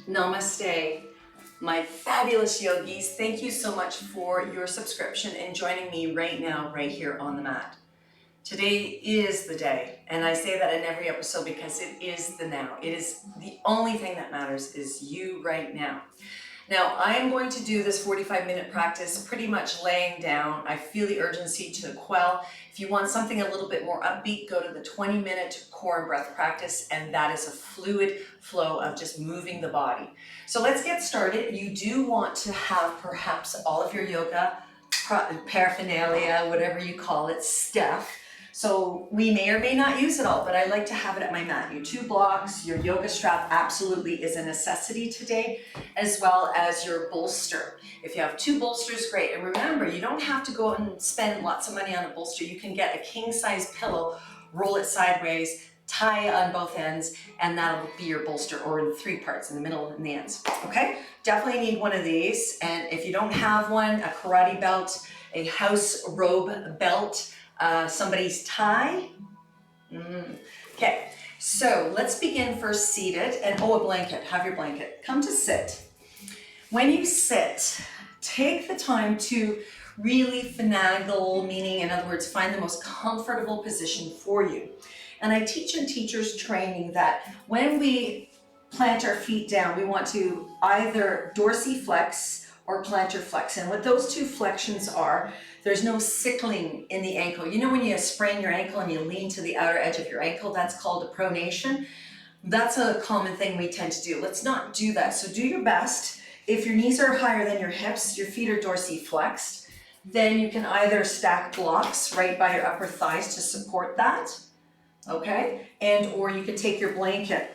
Namaste, my fabulous yogis. Thank you so much for your subscription and joining me right now, right here on the mat. Today is the day, and I say that in every episode because it is the now. It is the only thing that matters is you right now. Now, I am going to do this 45-minute practice pretty much laying down. I feel the urgency to quell. If you want something a little bit more upbeat, go to the 20-minute core and breath practice, and that is a fluid flow of just moving the body. So let's get started. You do want to have perhaps all of your yoga paraphernalia, whatever you call it, stuff. So we may or may not use it all, but I like to have it at my mat. Your 2 blocks, your yoga strap absolutely is a necessity today, as well as your bolster. If you have 2 bolsters, great. And remember, you don't have to go and spend lots of money on a bolster. You can get a king-size pillow, roll it sideways, tie on both ends, and that'll be your bolster, or in 3 parts, in the middle and the ends, okay? Definitely need one of these. And if you don't have one, a karate belt, a house robe belt, somebody's tie. Okay, so let's begin first seated, and a blanket, have your blanket. Come to sit. When you sit, take the time to really finagle, meaning in other words, find the most comfortable position for you. And I teach in teachers training that when we plant our feet down, we want to either dorsiflex or plantar flex. And what those 2 flexions are, there's no sickling in the ankle. You know when you sprain your ankle and you lean to the outer edge of your ankle, that's called a pronation. That's a common thing we tend to do. Let's not do that. So do your best. If your knees are higher than your hips, your feet are dorsiflexed, then you can either stack blocks right by your upper thighs to support that, okay? And or you can take your blanket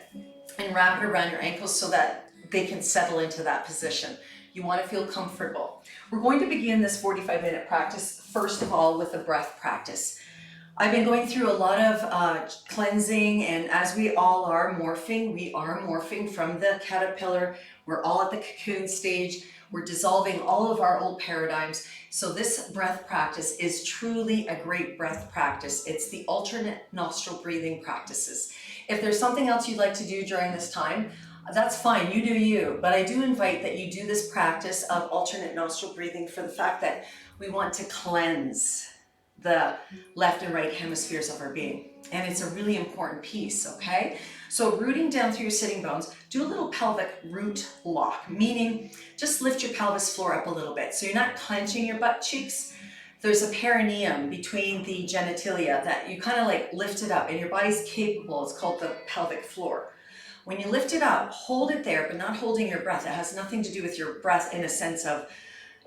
and wrap it around your ankles so that they can settle into that position. You want to feel comfortable. We're going to begin this 45-minute practice, first of all, with a breath practice. I've been going through a lot of cleansing, and as we all are morphing, we are morphing from the caterpillar. We're all at the cocoon stage. We're dissolving all of our old paradigms. So this breath practice is truly a great breath practice. It's the alternate nostril breathing practices. If there's something else you'd like to do during this time, that's fine, you do you, but I do invite that you do this practice of alternate nostril breathing for the fact that we want to cleanse the left and right hemispheres of our being. And it's a really important piece, okay? So rooting down through your sitting bones, do a little pelvic root lock, meaning just lift your pelvis floor up a little bit. So you're not clenching your butt cheeks. There's a perineum between the genitalia that you kind of like lift it up, and your body's capable. It's called the pelvic floor. When you lift it up, hold it there, but not holding your breath. It has nothing to do with your breath in a sense of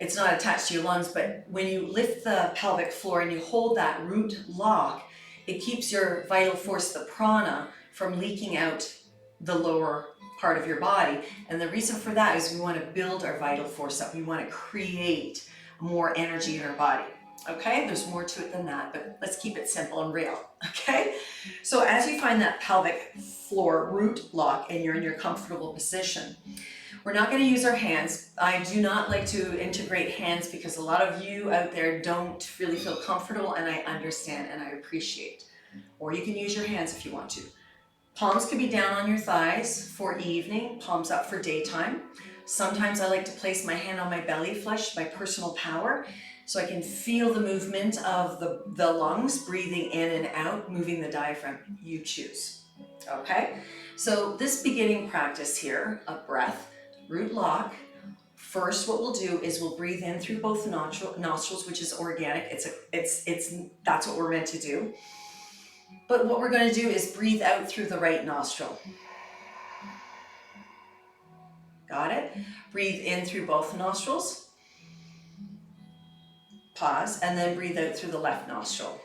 it's not attached to your lungs, but when you lift the pelvic floor and you hold that root lock, it keeps your vital force, the prana, from leaking out the lower part of your body. And the reason for that is we want to build our vital force up. We want to create more energy in our body. Okay, there's more to it than that, but let's keep it simple and real, okay? So as you find that pelvic floor root lock and you're in your comfortable position, we're not going to use our hands. I do not like to integrate hands because a lot of you out there don't really feel comfortable, and I understand and I appreciate. Or you can use your hands if you want to. Palms can be down on your thighs for evening, palms up for daytime. Sometimes I like to place my hand on my belly flesh, my personal power, so I can feel the movement of the lungs, breathing in and out, moving the diaphragm. You choose, okay? So this beginning practice here of breath, root lock, first what we'll do is we'll breathe in through both nostrils, which is organic. That's what we're meant to do. But what we're going to do is breathe out through the right nostril. Got it? Breathe in through both nostrils. Pause, and then breathe out through the left nostril.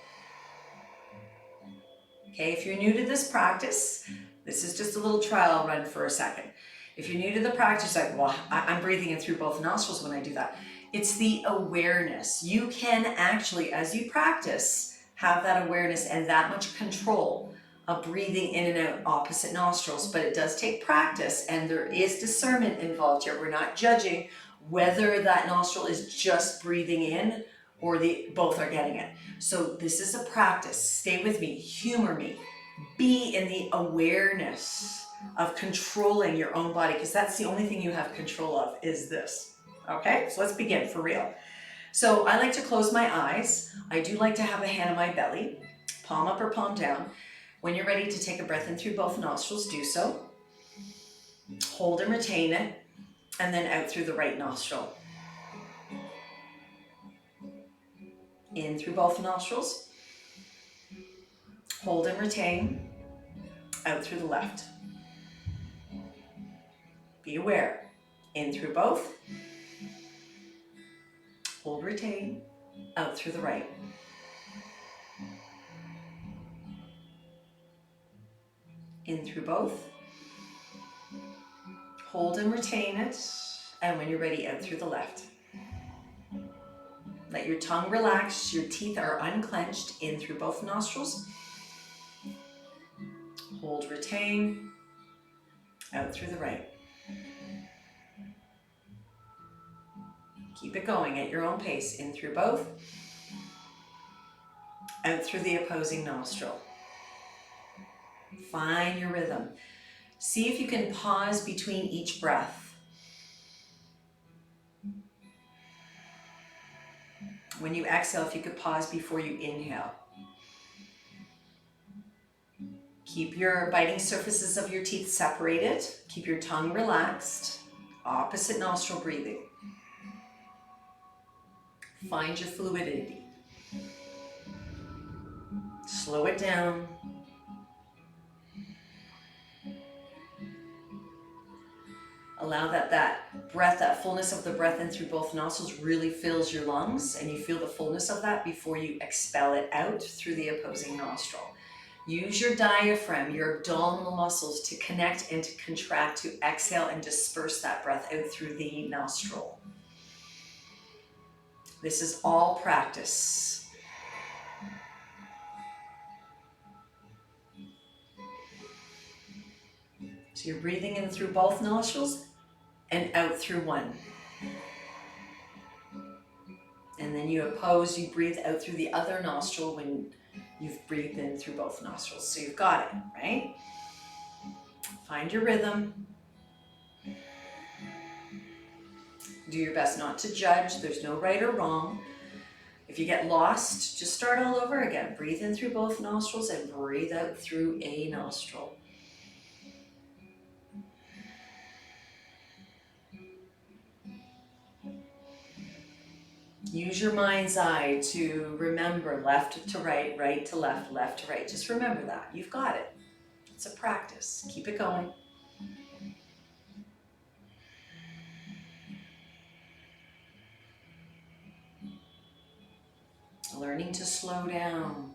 Okay, if you're new to this practice, this is just a little trial run for a second. If you're new to the practice, like, well, I'm breathing in through both nostrils when I do that. It's the awareness. You can actually, as you practice, have that awareness and that much control of breathing in and out opposite nostrils, but it does take practice, and there is discernment involved here. We're not judging whether that nostril is just breathing in or both are getting it. So this is a practice. Stay with me, humor me, be in the awareness of controlling your own body, because that's the only thing you have control of is this. Okay, so let's begin for real. So I like to close my eyes. I do like to have a hand on my belly, palm up or palm down. When you're ready to take a breath in through both nostrils, do so. Hold and retain it, and then out through the right nostril. In through both nostrils. Hold and retain, out through the left. Be aware. In through both. Hold, retain, out through the right. In through both. Hold and retain it, and when you're ready, out through the left. Let your tongue relax, your teeth are unclenched, in through both nostrils. Hold, retain, out through the right. Keep it going at your own pace, in through both, out through the opposing nostril. Find your rhythm. See if you can pause between each breath. When you exhale, if you could pause before you inhale. Keep your biting surfaces of your teeth separated. Keep your tongue relaxed. Opposite nostril breathing. Find your fluidity. Slow it down. Allow that breath, that fullness of the breath in through both nostrils really fills your lungs, and you feel the fullness of that before you expel it out through the opposing nostril. Use your diaphragm, your abdominal muscles to connect and to contract, to exhale and disperse that breath out through the nostril. This is all practice. So you're breathing in through both nostrils and out through one. And then you breathe out through the other nostril when you've breathed in through both nostrils. So you've got it, right? Find your rhythm. Do your best not to judge. There's no right or wrong. If you get lost, just start all over again. Breathe in through both nostrils and breathe out through a nostril. Use your mind's eye to remember left to right, right to left, left to right. Just remember that. You've got it. It's a practice. Keep it going. Learning to slow down.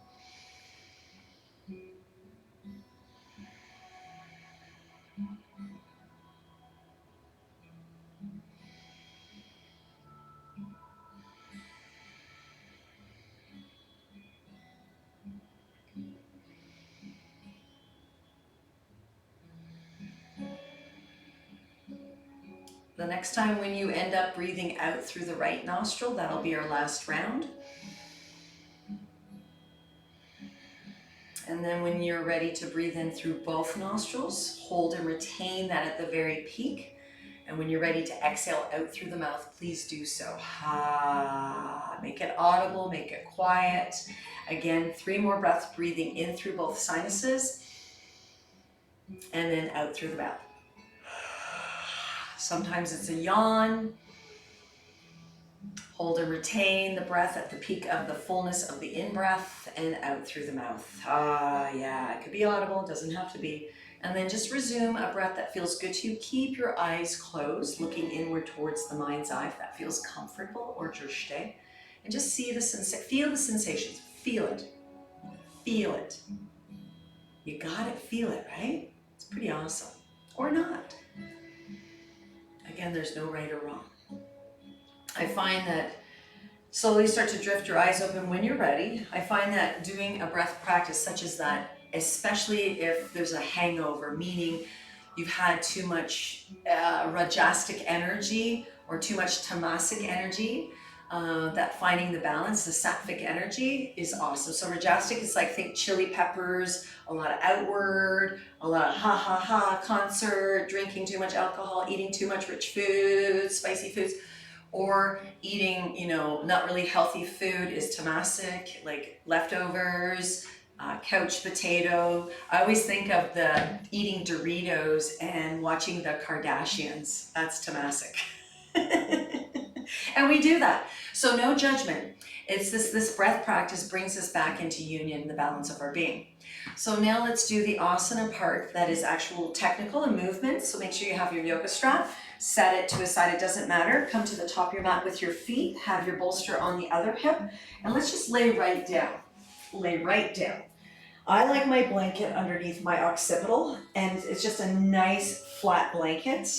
The next time when you end up breathing out through the right nostril, that'll be our last round. And then when you're ready to breathe in through both nostrils, hold and retain that at the very peak. And when you're ready to exhale out through the mouth, please do so. Ha. Make it audible, make it quiet. Again, 3 more breaths, breathing in through both sinuses and then out through the mouth. Sometimes it's a yawn. Hold and retain the breath at the peak of the fullness of the in-breath and out through the mouth. Yeah, it could be audible, it doesn't have to be. And then just resume a breath that feels good to you. Keep your eyes closed, looking inward towards the mind's eye if that feels comfortable, or drishte. And just feel the sensations, feel it. Feel it. You got it, feel it, right? It's pretty awesome. Or not. Again, there's no right or wrong. I find that slowly start to drift your eyes open when you're ready. I find that doing a breath practice such as that, especially if there's a hangover, meaning you've had too much rajasic energy or too much tamasic energy, that finding the balance, the sattvic energy is awesome. So Rajasic is like, think chili peppers, a lot of outward, a lot of ha ha ha, concert, drinking too much alcohol, eating too much rich foods, spicy foods, or eating, not really healthy food is tamasic, like leftovers, couch potato. I always think of the eating Doritos and watching the Kardashians. That's tamasic. And we do that. So no judgment. It's this breath practice brings us back into union, the balance of our being. So now let's do the asana part that is actual technical and movement. So make sure you have your yoga strap, set it to a side, it doesn't matter. Come to the top of your mat with your feet, have your bolster on the other hip, and let's just lay right down. Lay right down. I like my blanket underneath my occipital, and it's just a nice flat blanket.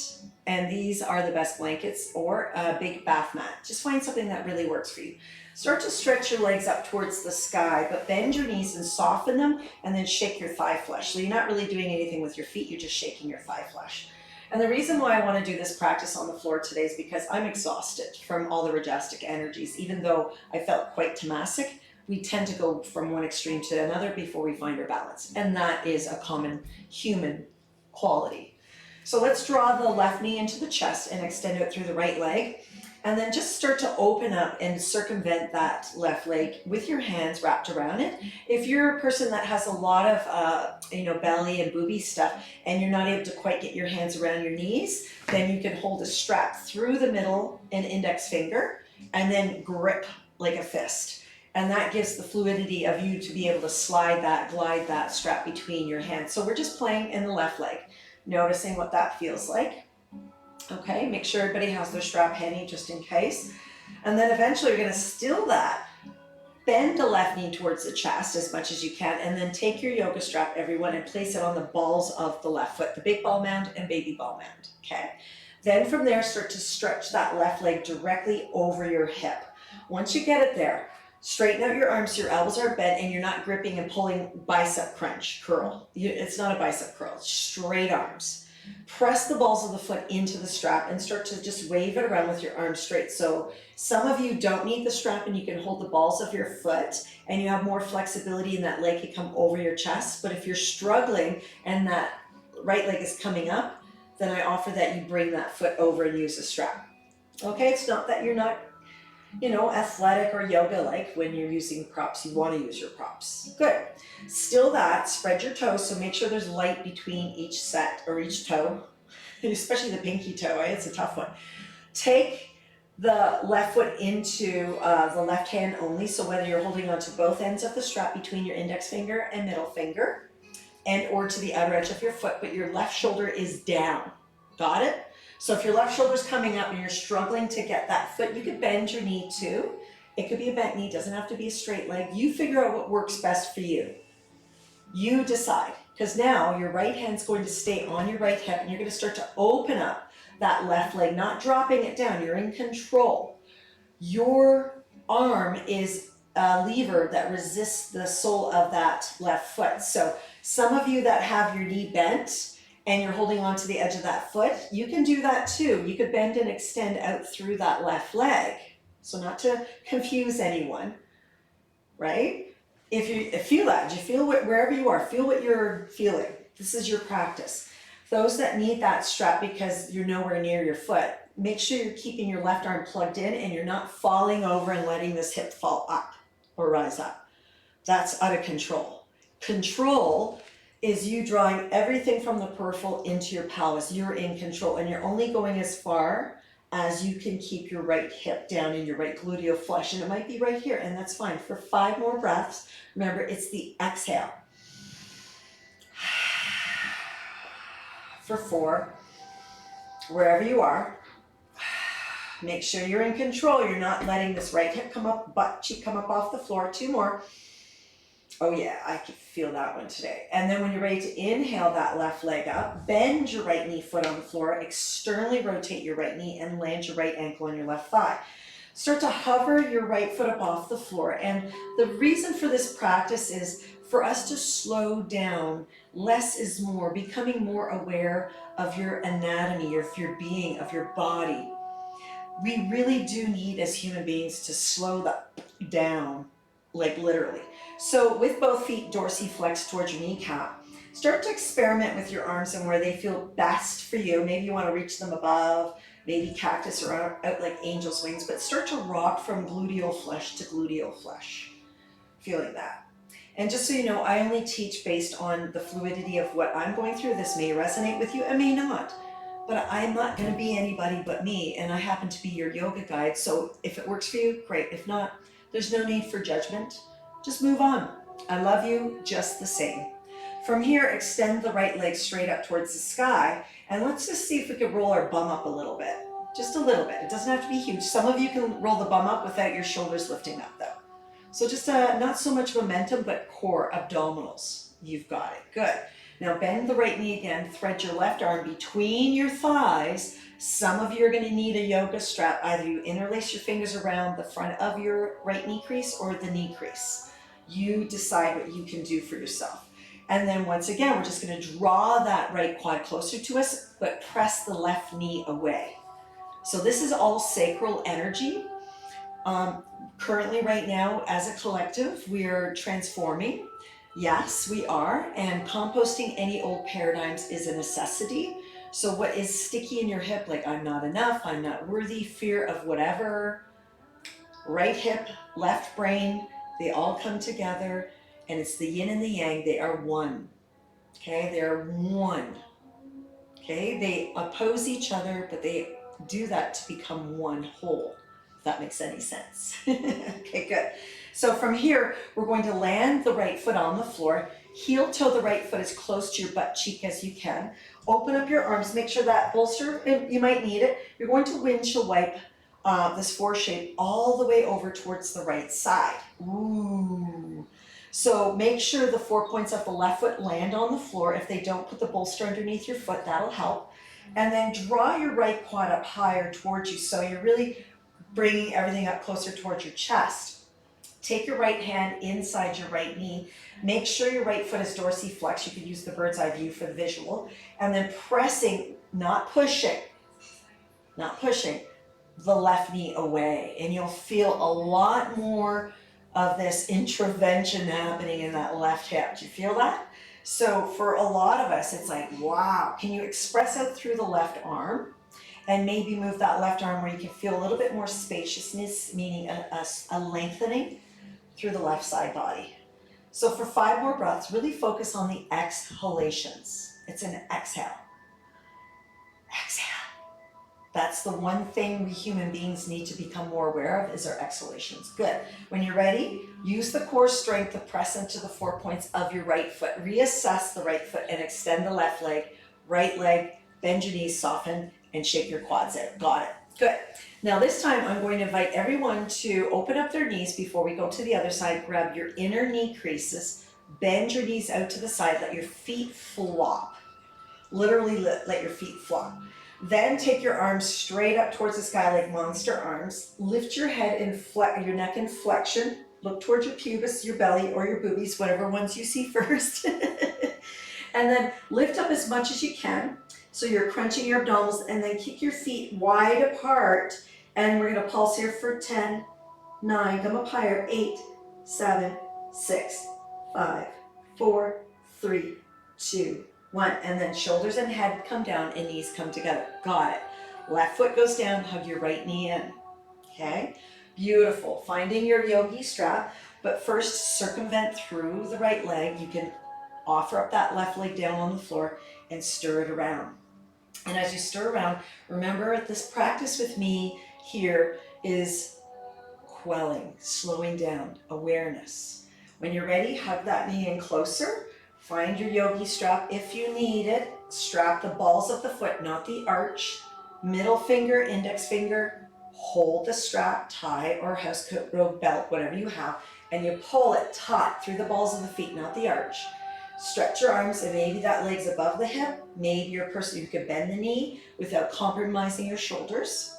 And these are the best blankets, or a big bath mat. Just find something that really works for you. Start to stretch your legs up towards the sky, but bend your knees and soften them, and then shake your thigh flesh. So you're not really doing anything with your feet, you're just shaking your thigh flesh. And the reason why I want to do this practice on the floor today is because I'm exhausted from all the Rajasic energies. Even though I felt quite tamasic, we tend to go from one extreme to another before we find our balance. And that is a common human quality. So let's draw the left knee into the chest and extend it through the right leg. And then just start to open up and circumvent that left leg with your hands wrapped around it. If you're a person that has a lot of belly and booby stuff and you're not able to quite get your hands around your knees, then you can hold a strap through the middle and index finger and then grip like a fist. And that gives the fluidity of you to be able to glide that strap between your hands. So we're just playing in the left leg, noticing what that feels like. Okay, make sure everybody has their strap handy just in case. And then eventually you're going to still that. Bend the left knee towards the chest as much as you can, and then take your yoga strap, everyone, and place it on the balls of the left foot, the big ball mound and baby ball mound. Okay. Then from there, start to stretch that left leg directly over your hip. Once you get it there, straighten out your arms so your elbows are bent and you're not gripping and pulling bicep crunch, curl. It's not a bicep curl, it's straight arms. Press the balls of the foot into the strap and start to just wave it around with your arms straight. So some of you don't need the strap and you can hold the balls of your foot and you have more flexibility and that leg can come over your chest. But if you're struggling and that right leg is coming up, then I offer that you bring that foot over and use the strap. Okay, it's not that you're not athletic or yoga like when you're using props. You want to use your props. Good. Still that, spread your toes, so make sure there's light between each set or each toe, especially the pinky toe, it's a tough one. Take the left foot into the left hand only, so whether you're holding onto both ends of the strap between your index finger and middle finger, and or to the outer edge of your foot, but your left shoulder is down. Got it? So if your left shoulder's coming up and you're struggling to get that foot, you could bend your knee too. It could be a bent knee, doesn't have to be a straight leg. You figure out what works best for you. You decide, because now your right hand's going to stay on your right hip and you're going to start to open up that left leg, not dropping it down. You're in control. Your arm is a lever that resists the sole of that left foot. So some of you that have your knee bent and you're holding on to the edge of that foot, you can do that too. You could bend and extend out through that left leg. So not to confuse anyone, right? If you feel that, you feel wherever you are, feel what you're feeling. This is your practice. Those that need that strap because you're nowhere near your foot, make sure you're keeping your left arm plugged in and you're not falling over and letting this hip fall up or rise up. That's out of control. Control is you drawing everything from the peripheral into your pelvis. You're in control and you're only going as far as you can keep your right hip down in your right gluteal flesh. And it might be right here, and that's fine. For 5 more breaths, remember it's the exhale. For 4, wherever you are, make sure you're in control. You're not letting this right hip come up, butt cheek come up off the floor. 2 more. Oh yeah, I can feel that one today. And then when you're ready to inhale that left leg up, bend your right knee foot on the floor, externally rotate your right knee and land your right ankle on your left thigh. Start to hover your right foot up off the floor. And the reason for this practice is for us to slow down. Less is more, becoming more aware of your anatomy, of your being, of your body. we really do need as human beings to slow that down, like literally. So with both feet dorsiflexed towards your kneecap, start to experiment with your arms and where they feel best for you. Maybe you want to reach them above, maybe cactus or out like angel's wings, but start to rock from gluteal flesh to gluteal flesh, feeling that. And just so you know, I only teach based on the fluidity of what I'm going through. This may resonate with you, it may not. But I'm not going to be anybody but me, and I happen to be your yoga guide. So if it works for you, great. If not, there's no need for judgment. Just move on. I love you just the same. From here, extend the right leg straight up towards the sky, and let's just see if we can roll our bum up a little bit. Just a little bit. It doesn't have to be huge. Some of you can roll the bum up without your shoulders lifting up, though. So just not so much momentum, but core, abdominals. You've got it. Good. Now bend the right knee again, thread your left arm between your thighs. Some of you are going to need a yoga strap. Either you interlace your fingers around the front of your right knee crease or the knee crease. You decide what you can do for yourself. And then once again, we're just going to draw that right quad closer to us, but press the left knee away. So this is all sacral energy. Currently right now, as a collective, we're transforming. Yes, we are, and composting any old paradigms is a necessity. So what is sticky in your hip, like I'm not enough, I'm not worthy, fear of whatever, right hip, left brain, they all come together, and it's the yin and the yang, they are one. Okay, they're one. Okay, they oppose each other, but they do that to become one whole, if that makes any sense. Okay, good. So from here, we're going to land the right foot on the floor, heel toe the right foot as close to your butt cheek as you can. Open up your arms, make sure that bolster, you might need it. You're going to windshield wipe this four shape all the way over towards the right side. Ooh. So make sure the 4 points of the left foot land on the floor. If they don't, put the bolster underneath your foot, that'll help. And then draw your right quad up higher towards you, so you're really bringing everything up closer towards your chest. Take your right hand inside your right knee. Make sure your right foot is dorsiflexed. You could use the bird's eye view for the visual. And then pressing, not pushing, the left knee away. And you'll feel a lot more of this intervention happening in that left hip. Do you feel that? So for a lot of us, it's like, wow. Can you express out through the left arm? And maybe move that left arm where you can feel a little bit more spaciousness, meaning a lengthening through the left side body. So for 5 more breaths, really focus on the exhalations. It's an exhale. Exhale. That's the one thing we human beings need to become more aware of is our exhalations. Good. When you're ready, use the core strength to press into the 4 points of your right foot. Reassess the right foot and extend the left leg. Right leg, bend your knees, soften, and shake your quads out. Got it. Good. Now this time I'm going to invite everyone to open up their knees before we go to the other side. Grab your inner knee creases, bend your knees out to the side, let your feet flop. Literally let your feet flop. Then take your arms straight up towards the sky like monster arms. Lift your head and your neck in flexion. Look towards your pubis, your belly, or your boobies, whatever ones you see first. And then lift up as much as you can. So you're crunching your abdominals, and then kick your feet wide apart. And we're gonna pulse here for 10, 9, come up higher, 8, 7, 6, 5, 4, 3, 2, 1. And then shoulders and head come down and knees come together. Got it. Left foot goes down, hug your right knee in. Okay, beautiful. Finding your yogi strap, but first circumvent through the right leg. You can offer up that left leg down on the floor and stir it around. And as you stir around, remember this practice with me here is quelling, slowing down, awareness. When you're ready, hug that knee in closer. Find your yogi strap if you need it. Strap the balls of the foot, not the arch. Middle finger, index finger, hold the strap, tie or housecoat robe belt, whatever you have, and you pull it taut through the balls of the feet, not the arch. Stretch your arms, and maybe that leg's above the hip. Maybe you're a person who can bend the knee without compromising your shoulders,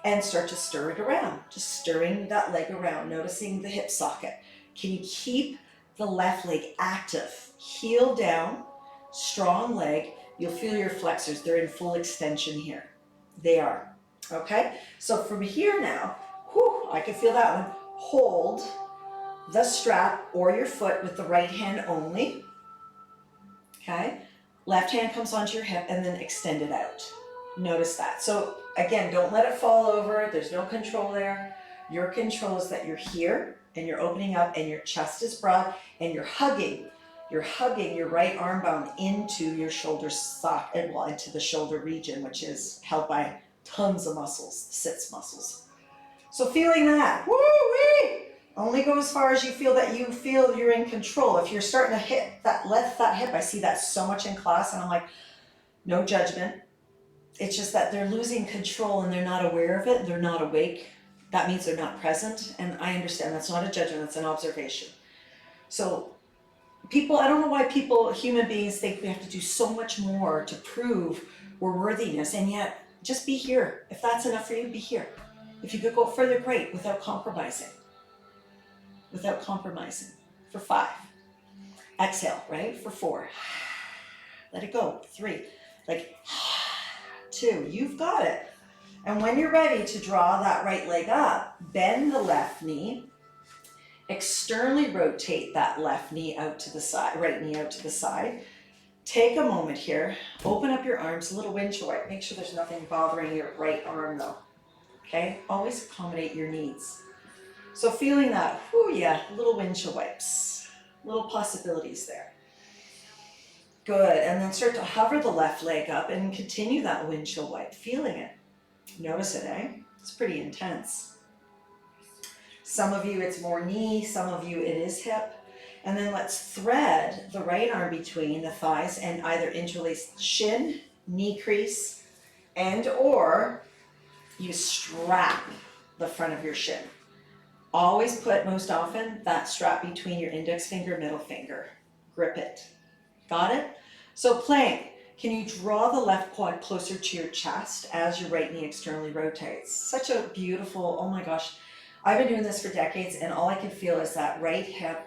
and start to stir it around, just stirring that leg around, noticing the hip socket. Can you keep the left leg active? Heel down, strong leg. You'll feel your flexors. They're in full extension here. They are. Okay, so from here now, whew, I can feel that one. Hold the strap or your foot with the right hand only. Okay, left hand comes onto your hip and then extend it out. Notice that. So again, don't let it fall over. There's no control there. Your control is that you're here and you're opening up and your chest is broad and you're hugging. You're hugging your right arm bone into your shoulder socket, well, into the shoulder region, which is held by tons of muscles, the sits muscles. So feeling that, woo-wee, only go as far as you feel you're in control. If you're starting to hit that, lift that hip, I see that so much in class and I'm like, no judgment. It's just that they're losing control and they're not aware of it, they're not awake. That means they're not present, and I understand that's not a judgment, that's an observation. So people, I don't know why people, human beings, think we have to do so much more to prove we're worthiness, and yet just be here. If that's enough for you, be here. If you could go further, great, without compromising. Without compromising. For 5. Exhale, right? For 4. Let it go. 3. Like 2. You've got it. And when you're ready to draw that right leg up, bend the left knee, externally rotate that left knee out to the side, right knee out to the side. Take a moment here, open up your arms, a little windshield wipe. Make sure there's nothing bothering your right arm though. Okay, always accommodate your needs. So feeling that, whoo, yeah, little windshield wipes, little possibilities there. Good, and then start to hover the left leg up and continue that windshield wipe, feeling it. Notice it, eh? It's pretty intense. Some of you it's more knee, some of you it is hip. And then let's thread the right arm between the thighs and either interlace shin, knee crease, and or you strap the front of your shin. Always put, most often, that strap between your index finger, middle finger. Grip it. Got it? So plank. Can you draw the left quad closer to your chest as your right knee externally rotates? Such a beautiful, oh my gosh. I've been doing this for decades and all I can feel is that right hip,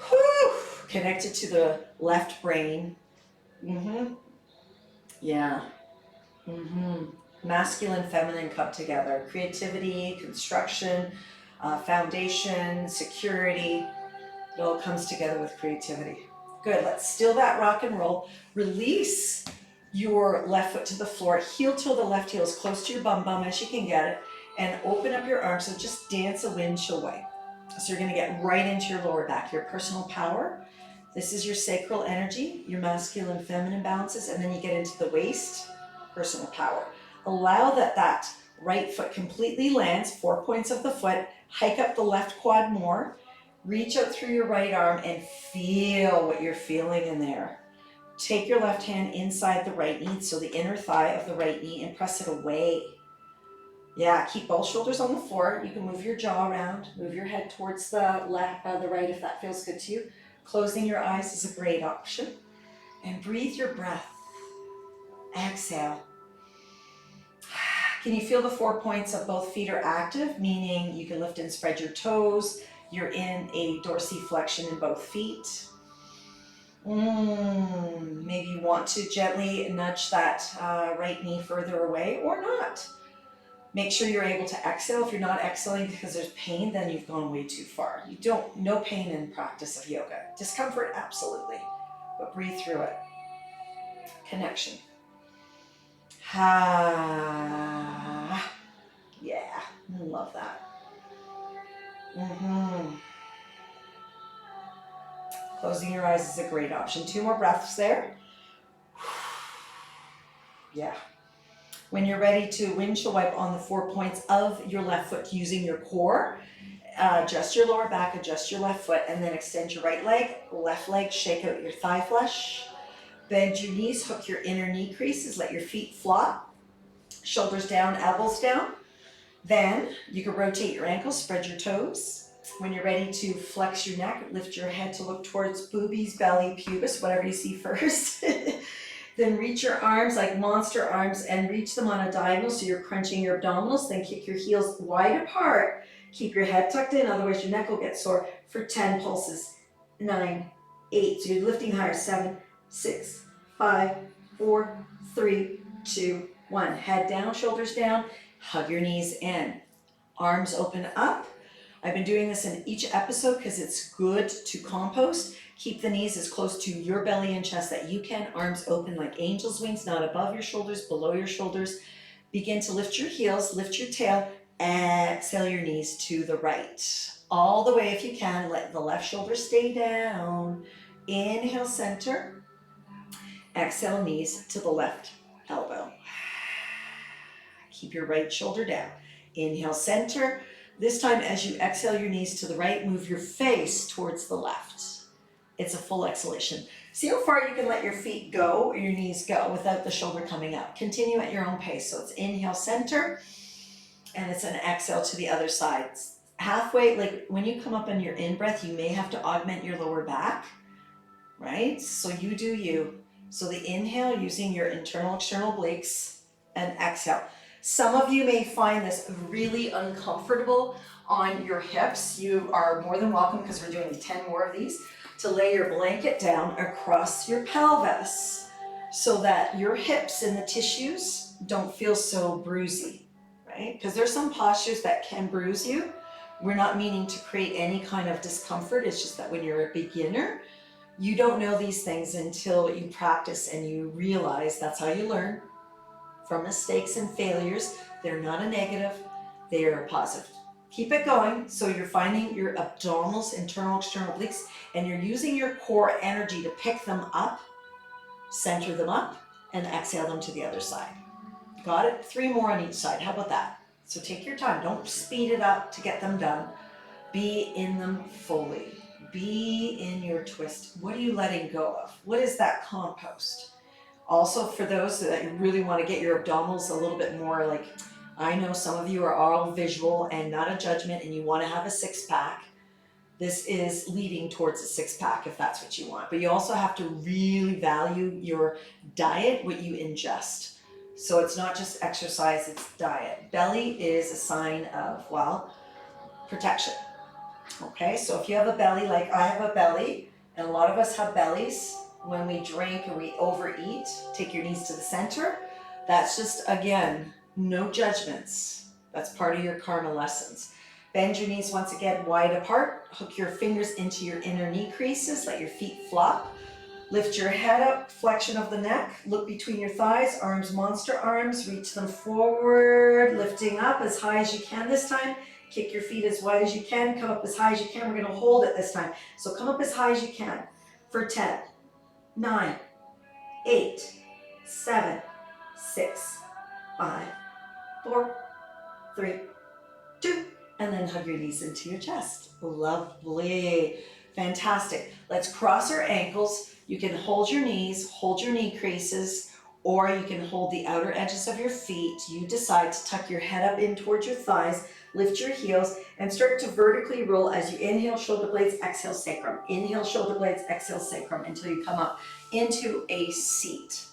whew, connected to the left brain. Yeah. Masculine, feminine come together. Creativity, construction, foundation, security. It all comes together with creativity. Good, let's still that rock and roll. Release your left foot to the floor. Heel toe the left heel as close to your bum as you can get it. And open up your arms, so just dance a windshield wipe. So you're gonna get right into your lower back, your personal power. This is your sacral energy, your masculine, feminine balances, and then you get into the waist, personal power. Allow that right foot completely lands, 4 points of the foot, hike up the left quad more, reach out through your right arm and feel what you're feeling in there. Take your left hand inside the right knee, so the inner thigh of the right knee, and press it away. Yeah, keep both shoulders on the floor. You can move your jaw around, move your head towards the left, the right if that feels good to you. Closing your eyes is a great option. And breathe your breath. Exhale. Can you feel the 4 points of both feet are active, meaning you can lift and spread your toes. You're in a dorsiflexion in both feet. Maybe you want to gently nudge that right knee further away or not. Make sure you're able to exhale. If you're not exhaling because there's pain, then you've gone way too far. No pain in practice of yoga. Discomfort, absolutely, but breathe through it. Connection. Yeah, I love that. Closing your eyes is a great option. 2 more breaths there. Yeah. When you're ready to windshield wipe on the 4 points of your left foot using your core, adjust your lower back, adjust your left foot, and then extend your right leg, left leg, shake out your thigh flesh. Bend your knees, hook your inner knee creases, let your feet flop, shoulders down, elbows down. Then you can rotate your ankles, spread your toes. When you're ready to flex your neck, lift your head to look towards boobies, belly, pubis, whatever you see first. Then reach your arms like monster arms and reach them on a diagonal so you're crunching your abdominals. Then kick your heels wide apart. Keep your head tucked in, otherwise your neck will get sore for 10 pulses. 9, 8, so you're lifting higher. 7, 6, 5, 4, 3, 2, 1, head down, shoulders down, hug your knees in. Arms open up. I've been doing this in each episode because it's good to compost. Keep the knees as close to your belly and chest that you can. Arms open like angel's wings, not above your shoulders, below your shoulders. Begin to lift your heels, lift your tail, exhale your knees to the right. All the way if you can, let the left shoulder stay down. Inhale, center. Exhale, knees to the left elbow. Keep your right shoulder down. Inhale, center. This time, as you exhale your knees to the right, move your face towards the left. It's a full exhalation. See how far you can let your feet go or your knees go without the shoulder coming up. Continue at your own pace. So it's inhale, center, and it's an exhale to the other side. Halfway, like when you come up on your in-breath, you may have to augment your lower back, right? So you do you. So the inhale using your internal, external obliques, and exhale. Some of you may find this really uncomfortable on your hips. You are more than welcome, because we're doing 10 more of these, to lay your blanket down across your pelvis so that your hips and the tissues don't feel so bruisey, right? Because there's some postures that can bruise you. We're not meaning to create any kind of discomfort. It's just that when you're a beginner, you don't know these things until you practice and you realize that's how you learn. From mistakes and failures, they're not a negative, they are a positive. Keep it going. So you're finding your abdominals, internal, external obliques, and you're using your core energy to pick them up, center them up, and exhale them to the other side. Got it? 3 more on each side. How about that? So take your time. Don't speed it up to get them done. Be in them fully. Be in your twist. What are you letting go of? What is that compost? Also, for those that you really want to get your abdominals a little bit more, like, I know some of you are all visual and not a judgment, and you want to have a 6-pack. This is leading towards a 6-pack if that's what you want. But you also have to really value your diet, what you ingest. So it's not just exercise, it's diet. Belly is a sign of, well, protection. Okay, so if you have a belly, like I have a belly, and a lot of us have bellies, when we drink or we overeat, take your knees to the center. That's just, again, no judgments. That's part of your karma lessons. Bend your knees once again wide apart. Hook your fingers into your inner knee creases. Let your feet flop. Lift your head up, flexion of the neck. Look between your thighs, arms, monster arms. Reach them forward, lifting up as high as you can this time. Kick your feet as wide as you can. Come up as high as you can. We're going to hold it this time. So come up as high as you can for 10, 9, 8, 7, 6, 5, 4, 3, 2, and then hug your knees into your chest. Lovely. Fantastic. Let's cross our ankles. You can hold your knees, hold your knee creases, or you can hold the outer edges of your feet. You decide to tuck your head up in towards your thighs, lift your heels, and start to vertically roll as you inhale, shoulder blades, exhale, sacrum. Inhale, shoulder blades, exhale, sacrum, until you come up into a seat.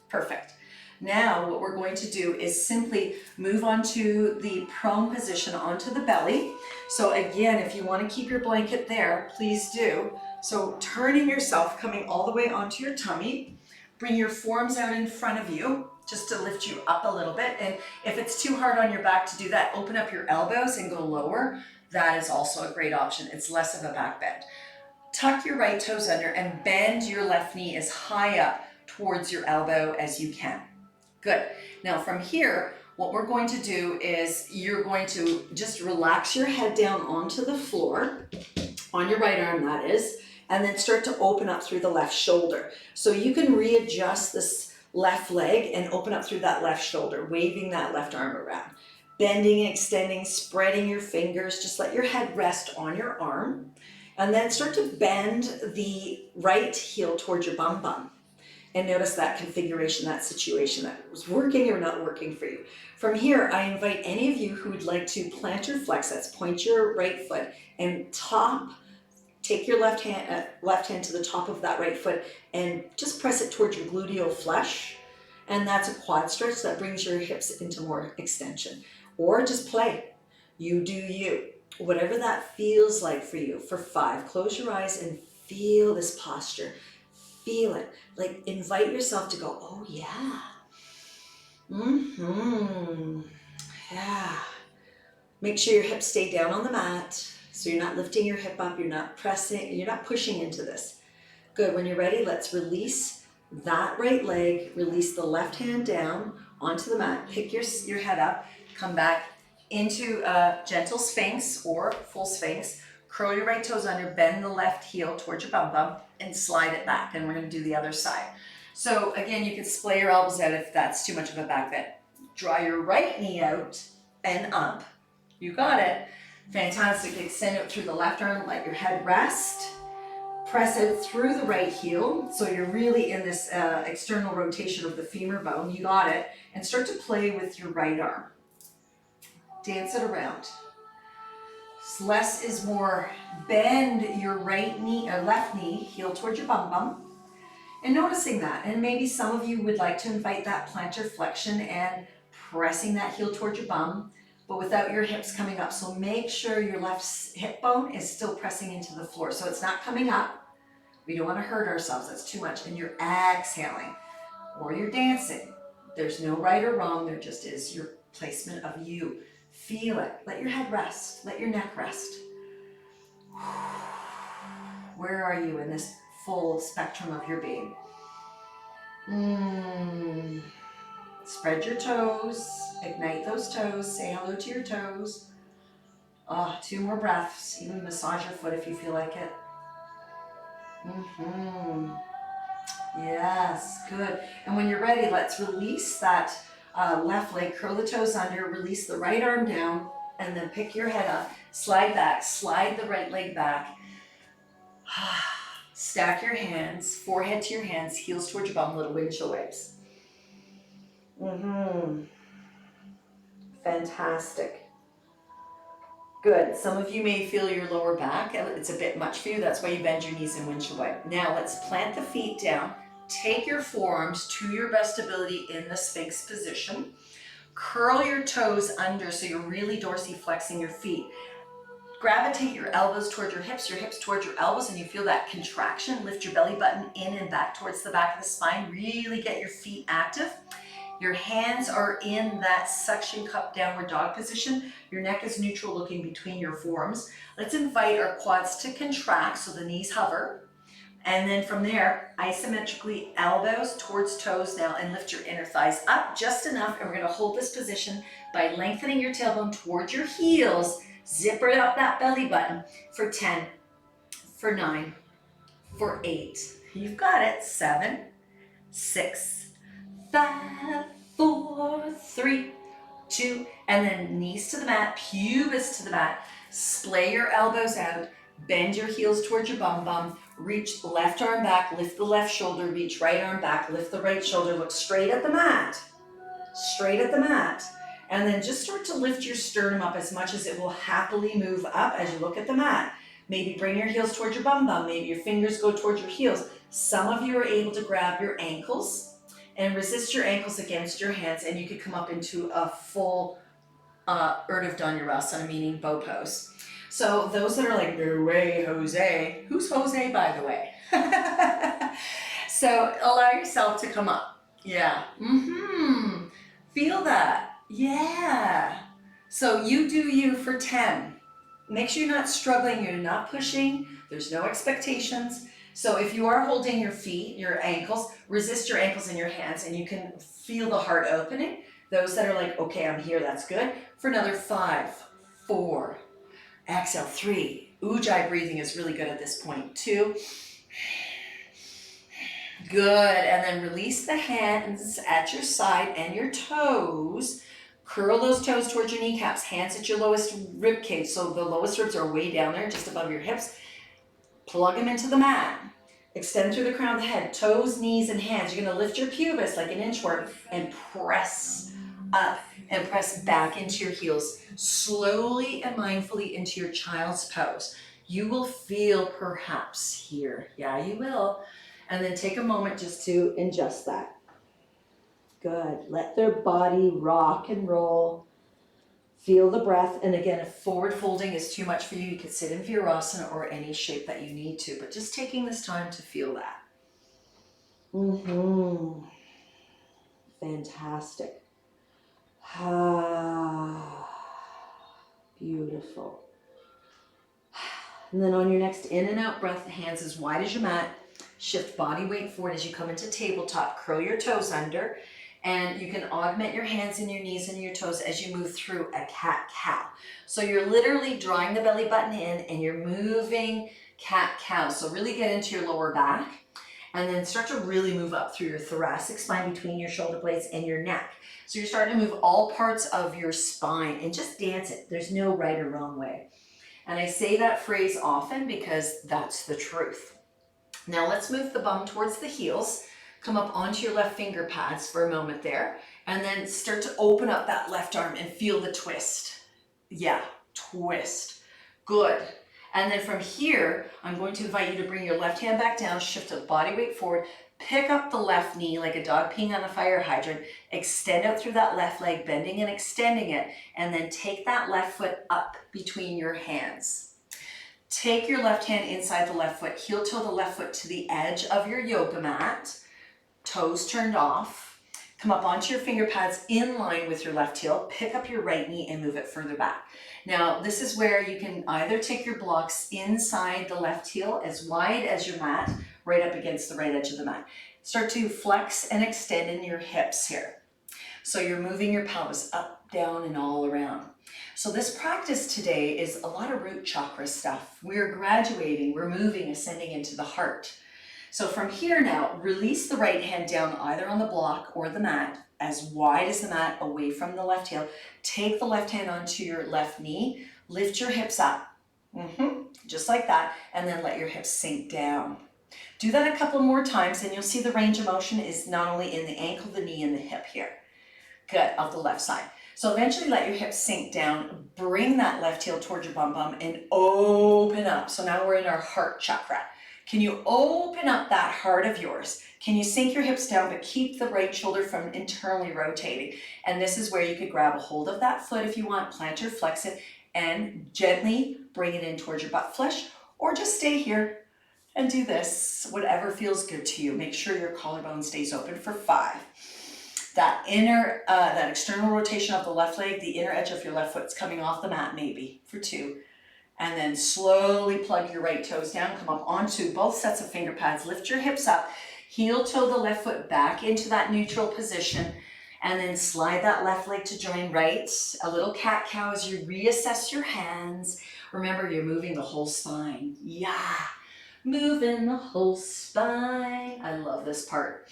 Perfect. Now what we're going to do is simply move on to the prone position, onto the belly. So again, if you want to keep your blanket there, please do. So turning yourself, coming all the way onto your tummy, bring your forearms out in front of you, just to lift you up a little bit. And if it's too hard on your back to do that, open up your elbows and go lower. That is also a great option. It's less of a back bend. Tuck your right toes under and bend your left knee as high up towards your elbow as you can. Good. Now from here, what we're going to do is you're going to just relax your head down onto the floor, on your right arm that is, and then start to open up through the left shoulder. So you can readjust this left leg and open up through that left shoulder, waving that left arm around. Bending, extending, spreading your fingers. Just let your head rest on your arm. And then start to bend the right heel towards your bum bum. And notice that configuration, that situation that was working or not working for you. From here, I invite any of you who would like to plant or flex, that's point your right foot and take your left hand to the top of that right foot and just press it towards your gluteal flesh. And that's a quad stretch that brings your hips into more extension. Or just play. You do you. Whatever that feels like for you. For 5, close your eyes and feel this posture. Feel it. Like invite yourself to go, oh yeah. Mm-hmm. Yeah. Make sure your hips stay down on the mat. So you're not lifting your hip up, you're not pressing, you're not pushing into this. Good, when you're ready, let's release that right leg, release the left hand down onto the mat, pick your head up, come back into a gentle Sphinx or full Sphinx, curl your right toes under, bend the left heel towards your bum bum, and slide it back. And we're gonna do the other side. So again, you can splay your elbows out if that's too much of a back bend. Draw your right knee out and up. You got it. Fantastic. Extend it through the left arm, let your head rest. Press out through the right heel, so you're really in this external rotation of the femur bone. You got it. And start to play with your right arm. Dance it around. Less is more. Bend your right knee or left knee, heel towards your bum bum. And noticing that. And maybe some of you would like to invite that plantar flexion and pressing that heel towards your bum, but without your hips coming up. So make sure your left hip bone is still pressing into the floor. So it's not coming up. We don't want to hurt ourselves, that's too much. And you're exhaling or you're dancing. There's no right or wrong, there just is your placement of you. Feel it, let your head rest, let your neck rest. Where are you in this full spectrum of your being? Spread your toes, ignite those toes, say hello to your toes. 2 more breaths, even massage your foot if you feel like it. Yes, good. And when you're ready, let's release that left leg, curl the toes under, release the right arm down, and then pick your head up, slide back, slide the right leg back. Stack your hands, forehead to your hands, heels towards your bum, little windshield wipes. Fantastic. Good. Some of you may feel your lower back. It's a bit much for you. That's why you bend your knees and windshield wipe. Now let's plant the feet down. Take your forearms to your best ability in the Sphinx position. Curl your toes under so you're really dorsiflexing your feet. Gravitate your elbows towards your hips towards your elbows, and you feel that contraction. Lift your belly button in and back towards the back of the spine. Really get your feet active. Your hands are in that suction cup downward dog position. Your neck is neutral looking between your forearms. Let's invite our quads to contract so the knees hover. And then from there, isometrically elbows towards toes now, and lift your inner thighs up just enough. And we're gonna hold this position by lengthening your tailbone towards your heels. Zipper up that belly button for 10, for 9, for 8. You've got it. 7, 6, 5, 4, 3, 2, and then knees to the mat, pubis to the mat. Splay your elbows out, bend your heels towards your bum bum, reach left arm back, lift the left shoulder, reach right arm back, lift the right shoulder, look straight at the mat, and then just start to lift your sternum up as much as it will happily move up as you look at the mat. Maybe bring your heels towards your bum bum, maybe your fingers go towards your heels. Some of you are able to grab your ankles and resist your ankles against your hands, and you could come up into a full Urdhva Dhanurasana, meaning bow pose. So those that are like, no way, Jose. Who's Jose, by the way? So allow yourself to come up. Yeah. Feel that. Yeah. So you do you for 10. Make sure you're not struggling, you're not pushing, there's no expectations. So if you are holding your feet, your ankles, resist your ankles in your hands, and you can feel the heart opening. Those that are like, okay, I'm here, that's good. For another 5, 4, exhale, 3. Ujjayi breathing is really good at this point. 2. Good, and then release the hands at your side and your toes. Curl those toes towards your kneecaps, hands at your lowest rib cage. So the lowest ribs are way down there, just above your hips. Plug them into the mat. Extend through the crown of the head, toes, knees, and hands. You're gonna lift your pubis like an inchworm and press up and press back into your heels. Slowly and mindfully into your child's pose. You will feel perhaps here. Yeah, you will. And then take a moment just to ingest that. Good. Let their body rock and roll. Feel the breath. And again, if forward folding is too much for you, you can sit in Virasana or any shape that you need to. But just taking this time to feel that. Fantastic. Beautiful. And then on your next in and out breath, hands as wide as your mat. Shift body weight forward as you come into tabletop. Curl your toes under. And you can augment your hands and your knees and your toes as you move through a cat-cow. So you're literally drawing the belly button in and you're moving cat-cow. So really get into your lower back and then start to really move up through your thoracic spine between your shoulder blades and your neck. So you're starting to move all parts of your spine and just dance it. There's no right or wrong way. And I say that phrase often because that's the truth. Now let's move the bum towards the heels. Come up onto your left finger pads for a moment there, and then start to open up that left arm and feel the twist. Yeah, twist. Good. And then from here, I'm going to invite you to bring your left hand back down, shift the body weight forward, pick up the left knee like a dog peeing on a fire hydrant, extend out through that left leg, bending and extending it, and then take that left foot up between your hands. Take your left hand inside the left foot, heel toe the left foot to the edge of your yoga mat, toes turned off. Come up onto your finger pads in line with your left heel, pick up your right knee and move it further back. Now, this is where you can either take your blocks inside the left heel as wide as your mat, right up against the right edge of the mat. Start to flex and extend in your hips here. So you're moving your pelvis up, down, and all around. So this practice today is a lot of root chakra stuff. We're graduating, we're moving, ascending into the heart. So from here now, release the right hand down either on the block or the mat, as wide as the mat, away from the left heel. Take the left hand onto your left knee, lift your hips up, just like that, and then let your hips sink down. Do that a couple more times and you'll see the range of motion is not only in the ankle, the knee, and the hip here. Good, of the left side. So eventually let your hips sink down, bring that left heel towards your bum bum and open up. So now we're in our heart chakra. Can you open up that heart of yours? Can you sink your hips down but keep the right shoulder from internally rotating? And this is where you could grab a hold of that foot if you want, plant or flex it, and gently bring it in towards your butt flesh, or just stay here and do this, whatever feels good to you. Make sure your collarbone stays open for 5. That external rotation of the left leg, the inner edge of your left foot's coming off the mat maybe for 2. And then slowly plug your right toes down, come up onto both sets of finger pads, lift your hips up, heel toe the left foot back into that neutral position, and then slide that left leg to join right. A little cat-cow as you reassess your hands. Remember, you're moving the whole spine. Yeah, moving the whole spine. I love this part.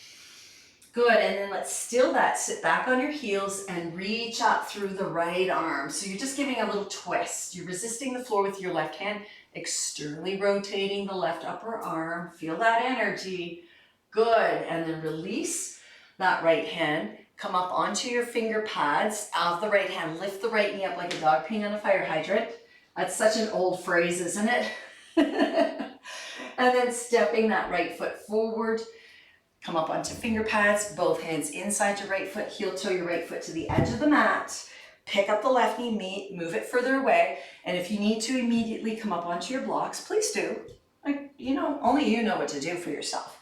Good, and then let's still that. Sit back on your heels and reach up through the right arm. So you're just giving a little twist. You're resisting the floor with your left hand, externally rotating the left upper arm. Feel that energy. Good, and then release that right hand. Come up onto your finger pads of the right hand. Lift the right knee up like a dog peeing on a fire hydrant. That's such an old phrase, isn't it? And then stepping that right foot forward. Come up onto finger pads, both hands inside your right foot, heel toe your right foot to the edge of the mat. Pick up the left knee, move it further away. And if you need to immediately come up onto your blocks, please do. Only you know what to do for yourself.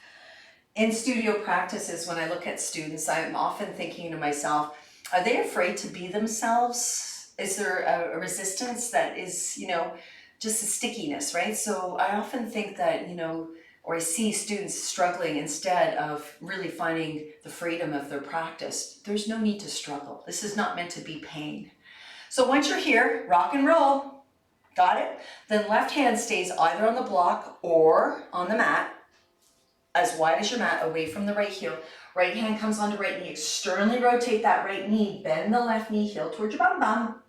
In studio practices, when I look at students, I'm often thinking to myself, are they afraid to be themselves? Is there a resistance that is, just a stickiness, right? So I often think that, or I see students struggling instead of really finding the freedom of their practice. There's no need to struggle. This is not meant to be pain. So once you're here, rock and roll. Got it? Then left hand stays either on the block or on the mat, as wide as your mat, away from the right heel. Right hand comes onto right knee. Externally rotate that right knee. Bend the left knee, heel towards your bum bum.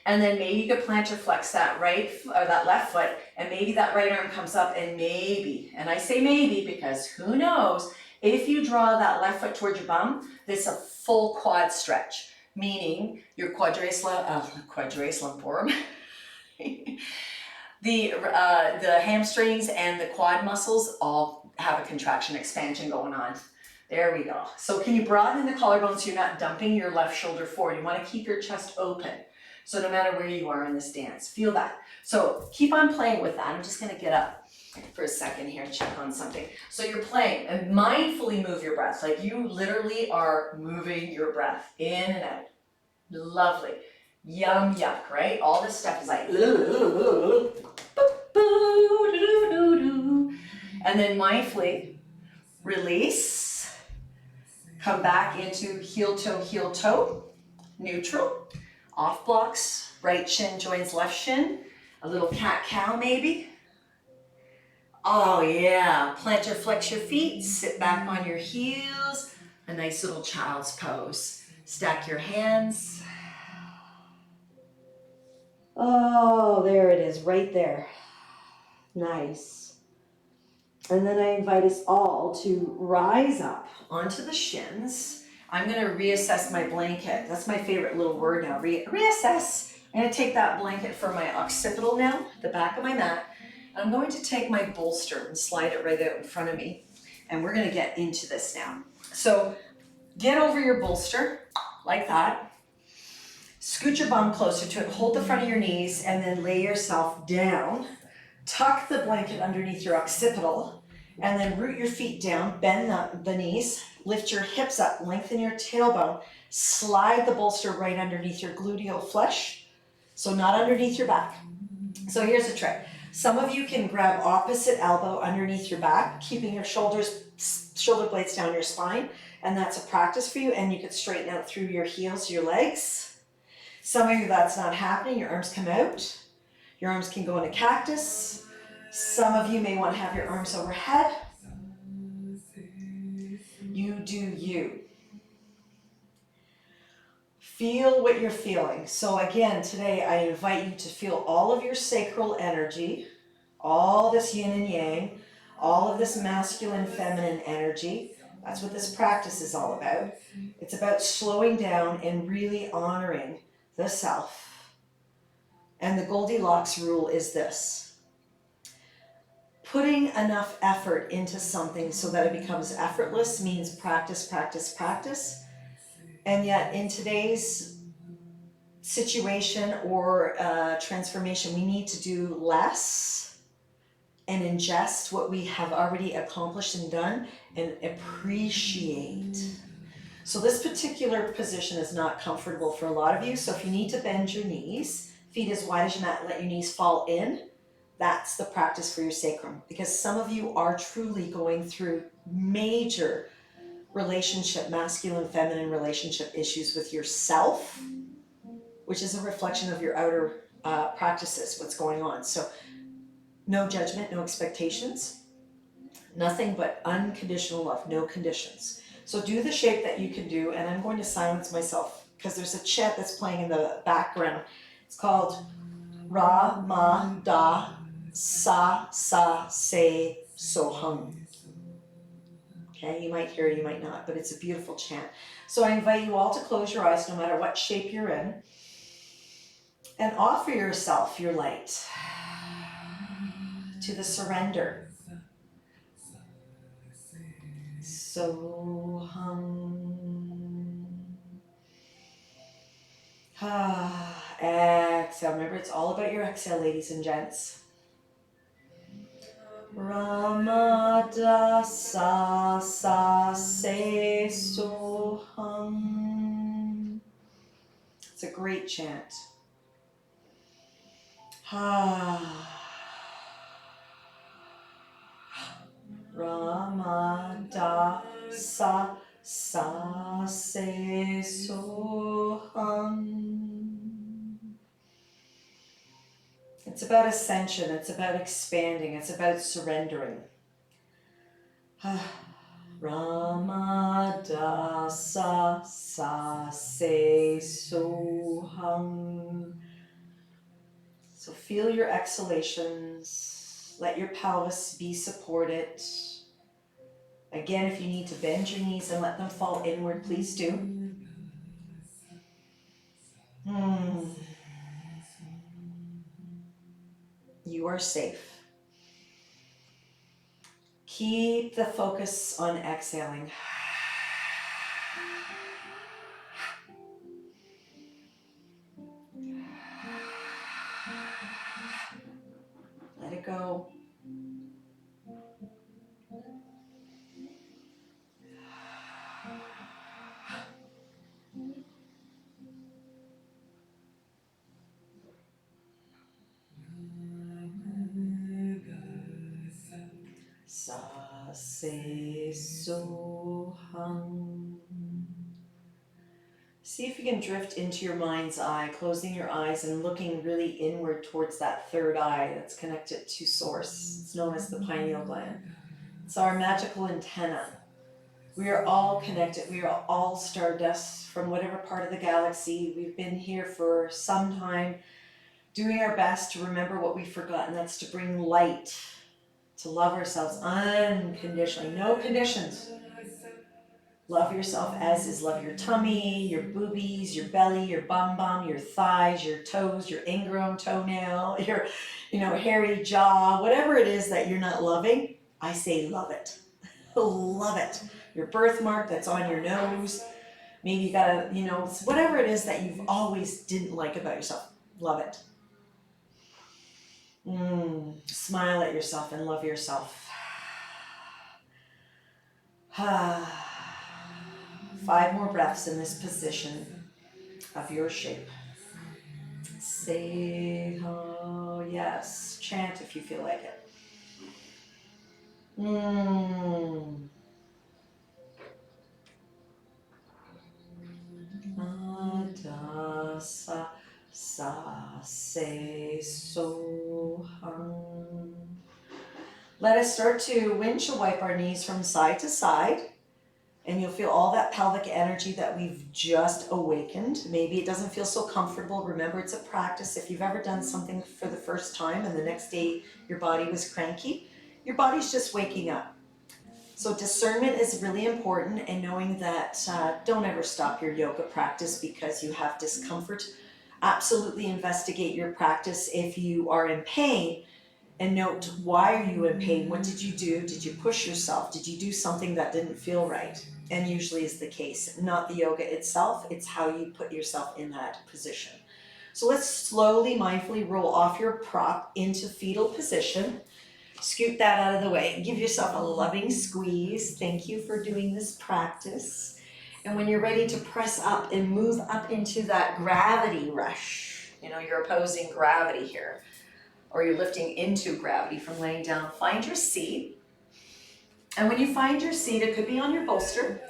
And then maybe you could plant or flex that that left foot, and maybe that right arm comes up, and maybe, and I say maybe because who knows, if you draw that left foot towards your bum, this is a full quad stretch, meaning your quadratus lumborum, the hamstrings and the quad muscles all have a contraction expansion going on. There we go. So can you broaden the collarbone so you're not dumping your left shoulder forward? You want to keep your chest open. So no matter where you are in this dance, feel that. So keep on playing with that. I'm just going to get up for a second here and check on something. So you're playing and mindfully move your breath. Like you literally are moving your breath in and out. Lovely. Yum, yuck, right? All this stuff is like, and then mindfully release, come back into heel toe, neutral, off blocks, right shin joins left shin, a little cat-cow maybe. Oh yeah, plant or flex your feet, sit back on your heels, a nice little child's pose. Stack your hands. Oh, there it is, right there. Nice. And then I invite us all to rise up onto the shins. I'm gonna reassess my blanket. That's my favorite little word now, reassess. I'm gonna take that blanket for my occipital now, the back of my mat. I'm going to take my bolster and slide it right out in front of me. And we're gonna get into this now. So get over your bolster, like that. Scoot your bum closer to it, hold the front of your knees, and then lay yourself down. Tuck the blanket underneath your occipital, and then root your feet down, bend the knees, lift your hips up, lengthen your tailbone, slide the bolster right underneath your gluteal flesh, so not underneath your back. So here's a trick. Some of you can grab opposite elbow underneath your back, keeping your shoulder blades down your spine, and that's a practice for you, and you can straighten out through your heels, your legs. Some of you, that's not happening, your arms come out. Your arms can go into cactus. Some of you may want to have your arms overhead. You do you. Feel what you're feeling. So again, today I invite you to feel all of your sacral energy, all this yin and yang, all of this masculine, feminine energy. That's what this practice is all about. It's about slowing down and really honoring the self. And the Goldilocks rule is this: putting enough effort into something so that it becomes effortless means practice, practice, practice. And yet in today's situation or transformation, we need to do less and ingest what we have already accomplished and done and appreciate. So this particular position is not comfortable for a lot of you. So if you need to bend your knees, feet as wide as your mat, let your knees fall in. That's the practice for your sacrum, because some of you are truly going through major relationship, masculine, feminine relationship issues with yourself, which is a reflection of your outer practices, what's going on. So no judgment, no expectations, nothing but unconditional love, no conditions. So do the shape that you can do, and I'm going to silence myself because there's a chant that's playing in the background. It's called Ra Ma Da Sa Sa Se So Hum. Okay, you might hear it, you might not, but it's a beautiful chant. So I invite you all to close your eyes no matter what shape you're in, and offer yourself your light to the surrender. So hum. Exhale. Remember, it's all about your exhale, ladies and gents. Ramada sa sa se so hum. It's a great chant. Ramada sa sa se so hum. It's about ascension, it's about expanding, it's about surrendering. Ramada sa sa se so hum. So feel your exhalations. Let your pelvis be supported. Again, if you need to bend your knees and let them fall inward, please do. You are safe. Keep the focus on exhaling. Let it go. se so hum. See if you can drift into your mind's eye, closing your eyes and looking really inward towards that third eye that's connected to source. It's known as the pineal gland. It's our magical antenna. We are all connected. We are all stardust from whatever part of the galaxy. We've been here for some time, doing our best to remember what we've forgotten. That's to bring light, to love ourselves unconditionally. No conditions. Love yourself as is. Love your tummy, your boobies, your belly, your bum bum, your thighs, your toes, your ingrown toenail, your, hairy jaw, whatever it is that you're not loving, I say love it. Love it. Your birthmark that's on your nose. Maybe you got whatever it is that you've always didn't like about yourself. Love it. Smile at yourself and love yourself. 5 more breaths in this position of your shape. Say, oh, yes. Chant if you feel like it. Da, sa, say, so, hum. Let us start to windshield wipe our knees from side to side. And you'll feel all that pelvic energy that we've just awakened. Maybe it doesn't feel so comfortable. Remember, it's a practice. If you've ever done something for the first time and the next day your body was cranky, your body's just waking up. So discernment is really important, and knowing that don't ever stop your yoga practice because you have discomfort. Absolutely investigate your practice if you are in pain. And note, why are you in pain? What did you do? Did you push yourself? Did you do something that didn't feel right? And usually is the case. Not the yoga itself, it's how you put yourself in that position. So let's slowly, mindfully roll off your prop into fetal position. Scoot that out of the way. Give yourself a loving squeeze. Thank you for doing this practice. And when you're ready to press up and move up into that gravity rush, you're opposing gravity here, or you're lifting into gravity from laying down, find your seat. And when you find your seat, it could be on your bolster.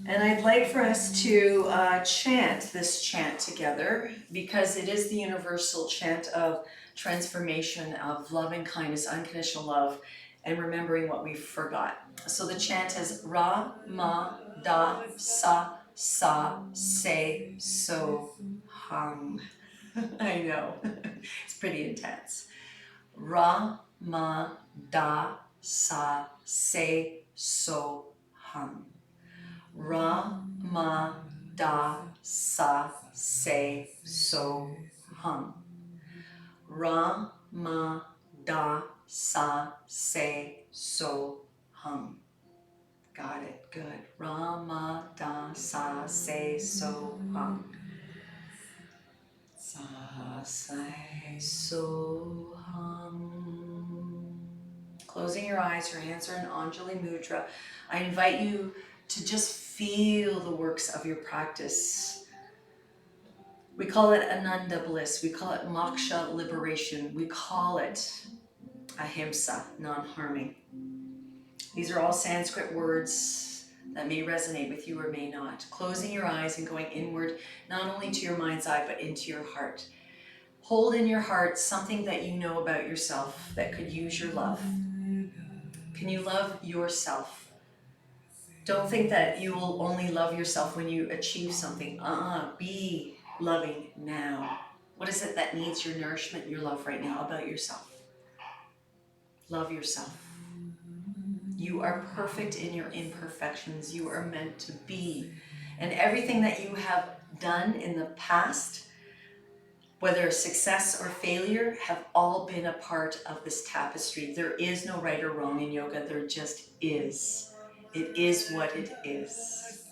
And I'd like for us to chant this chant together, because it is the universal chant of transformation, of love and kindness, unconditional love, and remembering what we forgot. So the chant is Ra, Ma, Da, Sa, Se, So, Hum. I know, it's pretty intense. Ra, Ma, Da, Sa, Se, So, Hum. Ra, Ma, Da, Sa, Se, So, Hum. Ra, Ma, Da, Sa, Se, So, Hum. Got it, good. Ra, Ma, Da, Sa, Se, So, Hum. Sa, Se, So, Hum. Closing your eyes, your hands are in Anjali Mudra. I invite you to just feel the works of your practice. We call it Ananda bliss. We call it moksha, liberation. We call it ahimsa, non-harming. These are all Sanskrit words that may resonate with you or may not. Closing your eyes and going inward, not only to your mind's eye, but into your heart. Hold in your heart something that you know about yourself that could use your love. Can you love yourself? Don't think that you will only love yourself when you achieve something. Be loving now. What is it that needs your nourishment, your love right now about yourself? Love yourself. You are perfect in your imperfections. You are meant to be. And everything that you have done in the past, whether success or failure, have all been a part of this tapestry. There is no right or wrong in yoga. There just is. It is what it is.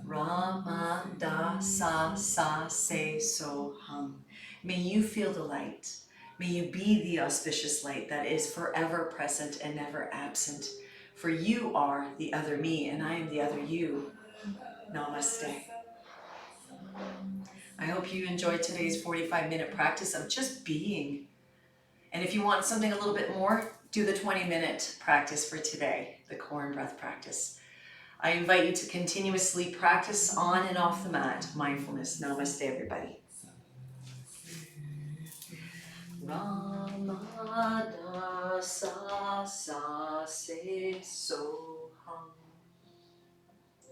Ra, Ma, Da, Sa, Se, So, Hum. May you feel the light. May you be the auspicious light that is forever present and never absent. For you are the other me, and I am the other you. Namaste. I hope you enjoyed today's 45-minute practice of just being. And if you want something a little bit more, do the 20-minute practice for today, the core and breath practice. I invite you to continuously practice on and off the mat, mindfulness. Namaste, everybody. Ramada sa sa se so hum.